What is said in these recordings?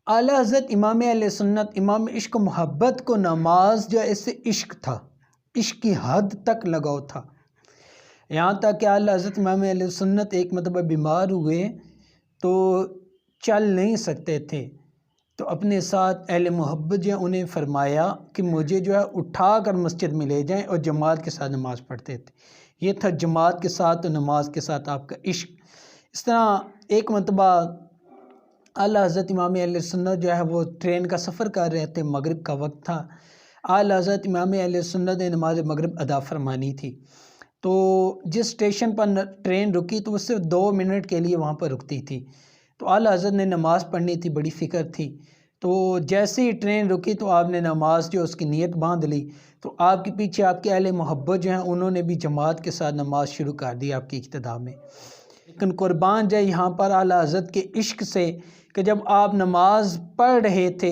اعلیٰ حضرت امام اہل سنت امام عشق و محبت کو نماز جو ہے اس سے عشق تھا، عشق کی حد تک لگاؤ تھا، یہاں تک کہ اعلیٰ حضرت امام اہل سنت ایک مرتبہ بیمار ہوئے تو چل نہیں سکتے تھے، تو اپنے ساتھ اہل محبت جو ہے انہیں فرمایا کہ مجھے جو ہے اٹھا کر مسجد میں لے جائیں، اور جماعت کے ساتھ نماز پڑھتے تھے۔ یہ تھا جماعت کے ساتھ اور نماز کے ساتھ آپ کا عشق۔ اس طرح ایک مرتبہ اعلیٰ حضرت امام اہل سنت جو ہے وہ ٹرین کا سفر کر رہے تھے، مغرب کا وقت تھا، اعلیٰ حضرت امام اہل سنت نے نماز مغرب ادا فرمانی تھی، تو جس اسٹیشن پر ٹرین رکی تو اس سے 2 منٹ کے لیے وہاں پر رکتی تھی، تو اعلیٰ حضرت نے نماز پڑھنی تھی، بڑی فکر تھی، تو جیسے ہی ٹرین رکی تو آپ نے نماز جو اس کی نیت باندھ لی، تو آپ کے پیچھے آپ کے اہل محبت جو ہیں انہوں نے بھی جماعت کے ساتھ نماز شروع کر دی آپ کی اقتداء میں۔ لیکن قربان جائے یہاں پر اعلیٰ حضرت کے عشق سے کہ جب آپ نماز پڑھ رہے تھے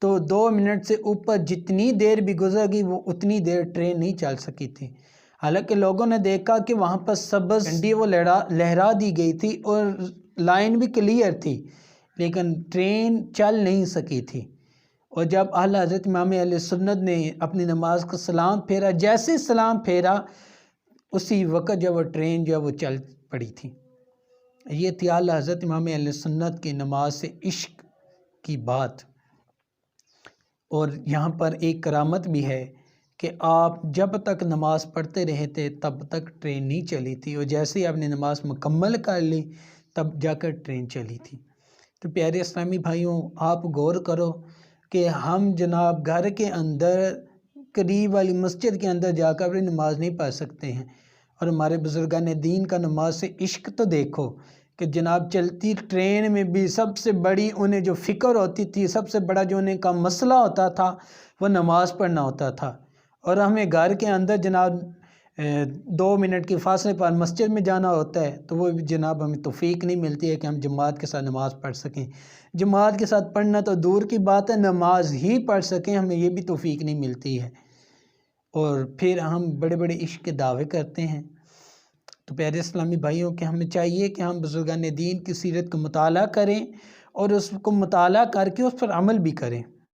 تو 2 منٹ سے اوپر جتنی دیر بھی گزر گئی وہ اتنی دیر ٹرین نہیں چل سکی تھی، حالانکہ لوگوں نے دیکھا کہ وہاں پر سبز جھنڈی وہ لہرا دی گئی تھی اور لائن بھی کلیئر تھی، لیکن ٹرین چل نہیں سکی تھی۔ اور جب اعلیٰ حضرت امام اہل سنت نے اپنی نماز کا سلام پھیرا، جیسے سلام پھیرا اسی وقت جب وہ ٹرین جو ہے وہ چل پڑی تھی۔ یہ تھی اعلیٰ حضرت امام اہل سنت کی نماز سے عشق کی بات۔ اور یہاں پر ایک کرامت بھی ہے کہ آپ جب تک نماز پڑھتے رہے تھے تب تک ٹرین نہیں چلی تھی، اور جیسے ہی آپ نے نماز مکمل کر لی تب جا کر ٹرین چلی تھی۔ تو پیارے اسلامی بھائیوں، آپ غور کرو کہ ہم جناب گھر کے اندر قریب والی مسجد کے اندر جا کر بھی نماز نہیں پڑھ سکتے ہیں، اور ہمارے بزرگان دین کا نماز سے عشق تو دیکھو کہ جناب چلتی ٹرین میں بھی سب سے بڑی انہیں جو فکر ہوتی تھی، سب سے بڑا جو انہیں کا مسئلہ ہوتا تھا وہ نماز پڑھنا ہوتا تھا، اور ہمیں گھر کے اندر جناب 2 منٹ کے فاصلے پر مسجد میں جانا ہوتا ہے، تو وہ جناب ہمیں توفیق نہیں ملتی ہے کہ ہم جماعت کے ساتھ نماز پڑھ سکیں۔ جماعت کے ساتھ پڑھنا تو دور کی بات ہے، نماز ہی پڑھ سکیں ہمیں یہ بھی توفیق نہیں ملتی ہے، اور پھر ہم بڑے بڑے عشق کے دعوے کرتے ہیں۔ تو پیارے اسلامی بھائیوں کہ ہمیں چاہیے کہ ہم بزرگان دین کی سیرت کو مطالعہ کریں اور اس کو مطالعہ کر کے اس پر عمل بھی کریں۔